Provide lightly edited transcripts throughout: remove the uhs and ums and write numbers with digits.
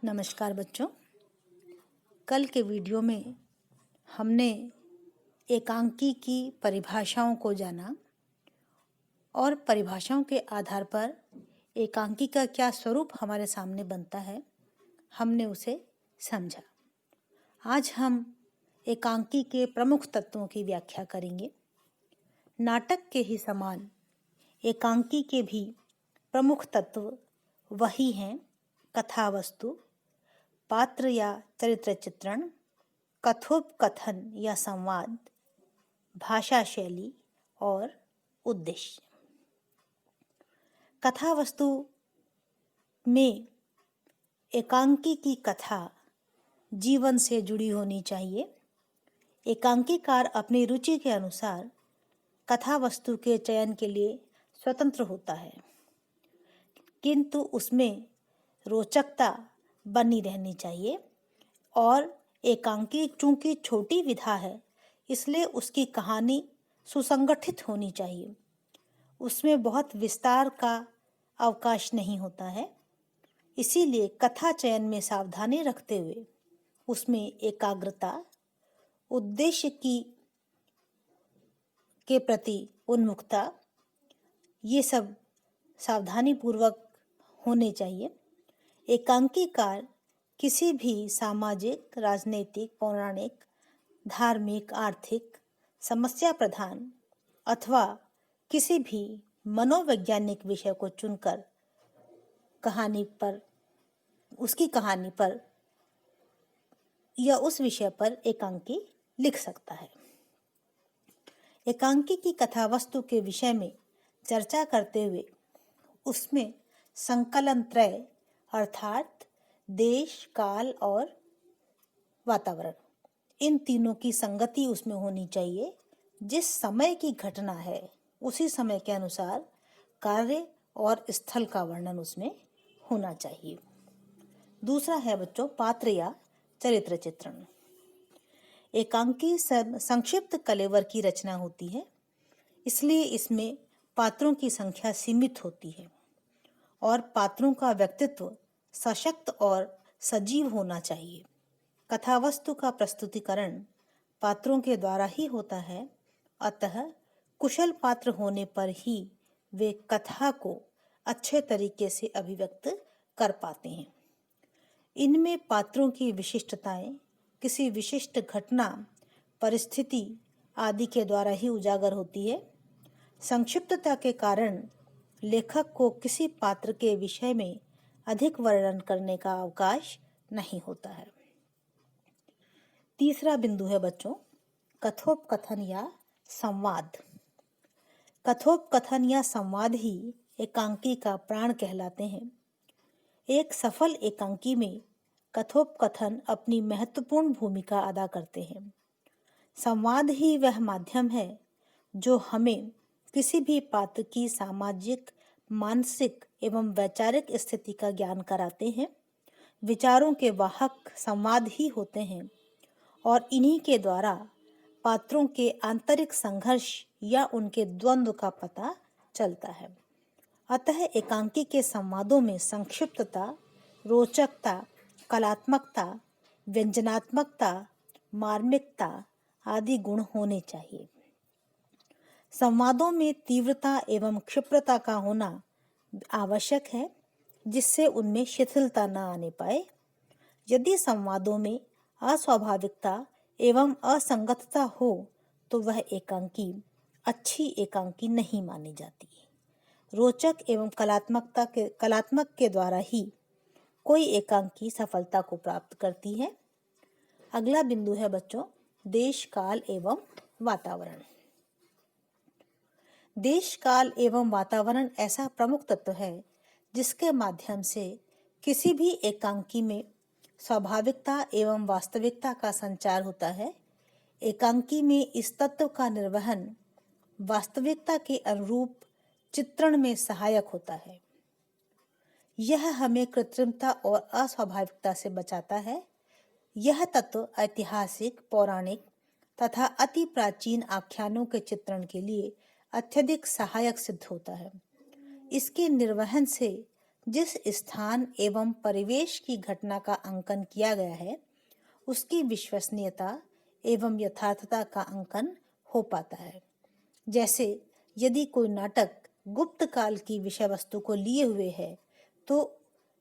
नमस्कार बच्चों। कल के वीडियो में हमने एकांकी की परिभाषाओं को जाना और परिभाषाओं के आधार पर एकांकी का क्या स्वरूप हमारे सामने बनता है, हमने उसे समझा। आज हम एकांकी के प्रमुख तत्वों की व्याख्या करेंगे। नाटक के ही समान एकांकी के भी प्रमुख तत्व वही हैं: कथावस्तु, पात्र या चरित्र चित्रण, कथोपकथन या संवाद, भाषा शैली और उद्देश्य। कथावस्तु में एकांकी की कथा जीवन से जुड़ी होनी चाहिए। एकांकीकार अपनी रुचि के अनुसार कथावस्तु के चयन के लिए स्वतंत्र होता है, किंतु उसमें रोचकता बनी रहनी चाहिए। और एकांकी चूंकि छोटी विधा है, इसलिए उसकी कहानी सुसंगठित होनी चाहिए। उसमें बहुत विस्तार का अवकाश नहीं होता है। इसीलिए कथा चयन में सावधानी रखते हुए उसमें एकाग्रता, उद्देश्य के प्रति उन्मुखता, ये सब सावधानी पूर्वक होने चाहिए। एकांकीकार किसी भी सामाजिक, राजनीतिक, पौराणिक, धार्मिक, आर्थिक, समस्या प्रधान अथवा किसी भी मनोवैज्ञानिक विषय को चुनकर उसकी कहानी पर या उस विषय पर एकांकी लिख सकता है। एकांकी की कथावस्तु के विषय में चर्चा करते हुए उसमें संकलन त्रय अर्थात देश, काल और वातावरण, इन तीनों की संगति उसमें होनी चाहिए। जिस समय की घटना है उसी समय के अनुसार कार्य और स्थल का वर्णन उसमें होना चाहिए। दूसरा है बच्चों पात्र या चरित्र चित्रण। एकांकी संक्षिप्त कलेवर की रचना होती है, इसलिए इसमें पात्रों की संख्या सीमित होती है और पात्रों का व्यक्तित्व सशक्त और सजीव होना चाहिए। कथावस्तु का प्रस्तुतिकरण पात्रों के द्वारा ही होता है, अतः कुशल पात्र होने पर ही वे कथा को अच्छे तरीके से अभिव्यक्त कर पाते हैं। इनमें पात्रों की विशिष्टताएं किसी विशिष्ट घटना, परिस्थिति आदि के द्वारा ही उजागर होती है। संक्षिप्तता के कारण लेखक को किसी पात्र के विषय में अधिक वर्णन करने का अवकाश नहीं होता है। तीसरा बिंदु है बच्चों कथोपकथन या संवाद। कथोपकथन या संवाद ही एकांकी का प्राण कहलाते हैं। एक सफल एकांकी में कथोपकथन अपनी महत्वपूर्ण भूमिका अदा करते हैं। संवाद ही वह माध्यम है जो हमें किसी भी पात्र की सामाजिक, मानसिक एवं वैचारिक स्थिति का ज्ञान कराते हैं। विचारों के वाहक संवाद ही होते हैं और इन्हीं के द्वारा पात्रों के आंतरिक संघर्ष या उनके द्वंद्व का पता चलता है। अतः एकांकी के संवादों में संक्षिप्तता, रोचकता, कलात्मकता, व्यंजनात्मकता, मार्मिकता आदि गुण होने चाहिए। संवादों में तीव्रता एवं क्षिप्रता का होना आवश्यक है, जिससे उनमें शिथिलता न आने पाए। यदि संवादों में अस्वाभाविकता एवं असंगतता हो तो वह एकांकी अच्छी एकांकी नहीं मानी जाती। रोचक एवं कलात्मक के द्वारा ही कोई एकांकी सफलता को प्राप्त करती है। अगला बिंदु है बच्चों देश, काल एवं वातावरण। देश, काल एवं वातावरण ऐसा प्रमुख तत्व है जिसके माध्यम से किसी भी एकांकी में स्वाभाविकता एवं वास्तविकता का संचार होता है। एकांकी में इस तत्व का निर्वहन वास्तविकता के अनुरूप चित्रण में सहायक होता है। यह हमें कृत्रिमता और अस्वाभाविकता से बचाता है। यह तत्व ऐतिहासिक, पौराणिक तथा अति प्राचीन आख्यानों के चित्रण के लिए अत्यधिक सहायक सिद्ध होता है। इसके निर्वहन से जिस स्थान एवं परिवेश की घटना का अंकन किया गया है उसकी विश्वसनीयता एवं यथार्थता का अंकन हो पाता है। जैसे यदि कोई नाटक गुप्त काल की विषय वस्तु को लिए हुए है तो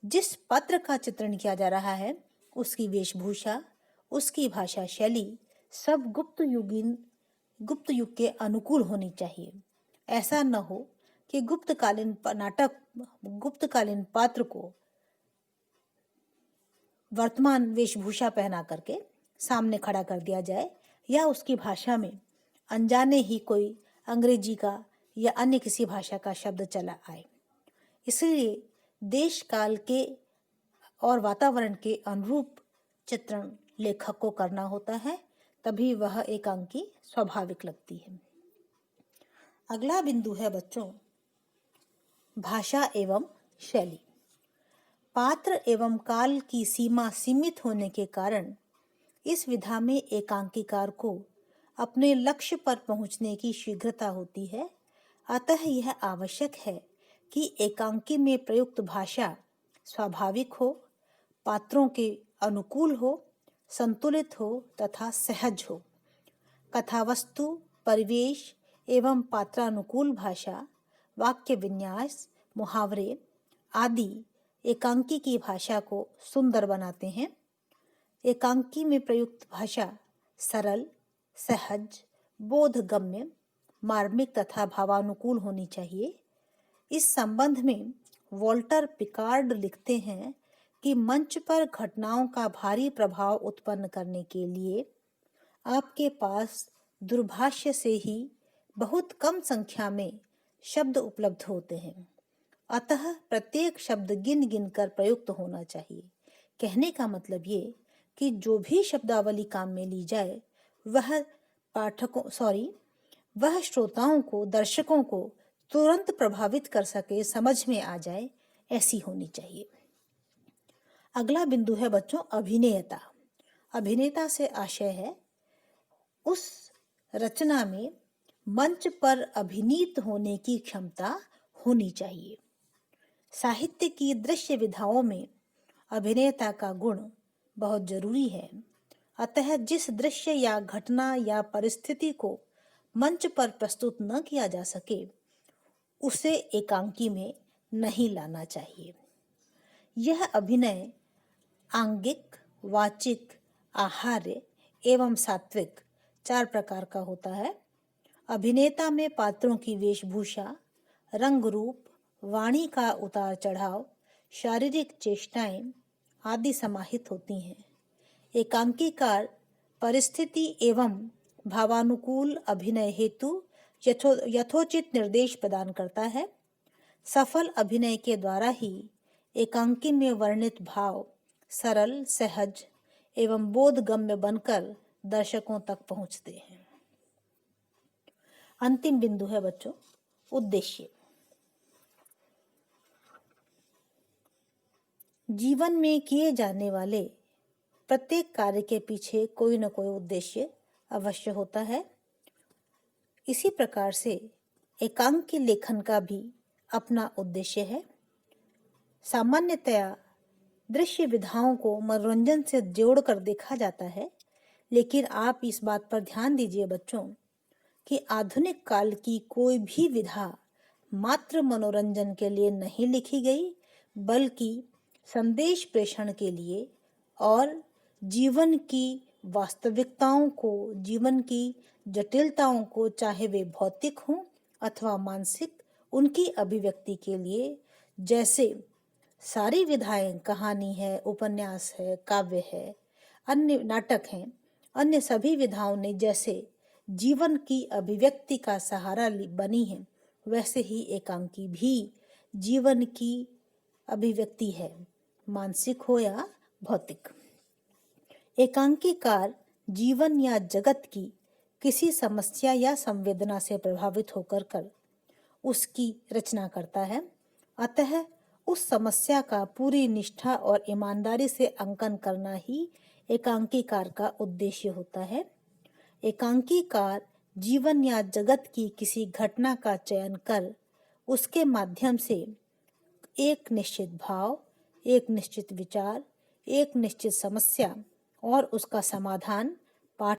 जिस पात्र का चित्रण किया जा रहा है उसकी वेशभूषा, उसकी भाषा शैली सब गुप्त युग के अनुकूल होनी चाहिए। ऐसा न हो कि गुप्तकालीन पात्र को वर्तमान वेशभूषा पहना करके सामने खड़ा कर दिया जाए या उसकी भाषा में अनजाने ही कोई अंग्रेजी का या अन्य किसी भाषा का शब्द चला आए। इसलिए देश काल के और वातावरण के अनुरूप चित्रण लेखक को करना होता है, तभी वह एकांकी स्वाभाविक लगती है। अगला बिंदु है बच्चों भाषा एवं शैली। पात्र एवं काल की सीमा सीमित होने के कारण इस विधा में एकांकीकार को अपने लक्ष्य पर पहुंचने की शीघ्रता होती है। अतः यह आवश्यक है कि एकांकी में प्रयुक्त भाषा स्वाभाविक हो, पात्रों के अनुकूल हो, संतुलित हो तथा सहज हो। कथावस्तु, परिवेश एवं पात्रानुकूल भाषा, वाक्य विन्यास, मुहावरे आदि एकांकी की भाषा को सुंदर बनाते हैं। एकांकी में प्रयुक्त भाषा सरल, सहज, बोधगम्य, मार्मिक तथा भावानुकूल होनी चाहिए। इस संबंध में वॉल्टर पिकार्ड लिखते हैं कि मंच पर घटनाओं का भारी प्रभाव उत्पन्न करने के लिए आपके पास दूरभाष्य से ही बहुत कम संख्या में शब्द उपलब्ध होते हैं। अतः प्रत्येक शब्द गिन गिन कर प्रयुक्त होना चाहिए। कहने का मतलब ये कि जो भी शब्दावली काम में ली जाए वह श्रोताओं को, दर्शकों को तुरंत प्रभावित कर सके, समझ में आ जाए, ऐसी होनी चाहिए। अगला बिंदु है बच्चों अभिनेता। अभिनेता से आशय है उस रचना में मंच पर अभिनीत होने की क्षमता होनी चाहिए। साहित्य की दृश्य विधाओं में अभिनेता का गुण बहुत जरूरी है। अतः जिस दृश्य या घटना या परिस्थिति को मंच पर प्रस्तुत न किया जा सके उसे एकांकी में नहीं लाना चाहिए। यह अभिनय आंगिक, वाचिक, आहार्य एवं सात्विक 4 प्रकार का होता है। अभिनेता में पात्रों की वेशभूषा, रंग रूप, वाणी का उतार चढ़ाव, शारीरिक चेष्टाएं आदि समाहित होती हैं। एकांकीकार परिस्थिति एवं भावानुकूल अभिनय हेतु यथोचित निर्देश प्रदान करता है। सफल अभिनय के द्वारा ही एकांकी में वर्णित भाव सरल, सहज एवं बोधगम्य बनकर दर्शकों तक पहुंचते हैं। अंतिम बिंदु है बच्चों उद्देश्य। जीवन में किए जाने वाले प्रत्येक कार्य के पीछे कोई न कोई उद्देश्य अवश्य होता है। इसी प्रकार से एकांकी लेखन का भी अपना उद्देश्य है। सामान्यतया दृश्य विधाओं को मनोरंजन से जोड़कर देखा जाता है, लेकिन आप इस बात पर ध्यान दीजिए बच्चों कि आधुनिक काल की कोई भी विधा मात्र मनोरंजन के लिए नहीं लिखी गई, बल्कि संदेश प्रेषण के लिए और जीवन की वास्तविकताओं को, जीवन की जटिलताओं को, चाहे वे भौतिक हों अथवा मानसिक, उनकी अभिव्यक्ति के लिए, जैसे सारी विधाएं कहानी है, उपन्यास है, काव्य है, अन्य नाटक हैं, अन्य सभी विधाओं ने जैसे जीवन की अभिव्यक्ति का सहारा बनी है, वैसे ही एकांकी भी जीवन की अभिव्यक्ति है, मानसिक हो या भौतिक। एकांकीकार जीवन या जगत की किसी समस्या या संवेदना से प्रभावित होकर उसकी रचना करता है। अतः उस समस्या का पूरी निष्ठा और ईमानदारी से अंकन करना ही एकांकीकार का उद्देश्य होता है। एकांकीकार जीवन या जगत की किसी घटना का चयन कर उसके माध्यम से एक निश्चित भाव, एक निश्चित विचार, एक निश्चित समस्या और उसका समाधान पाठ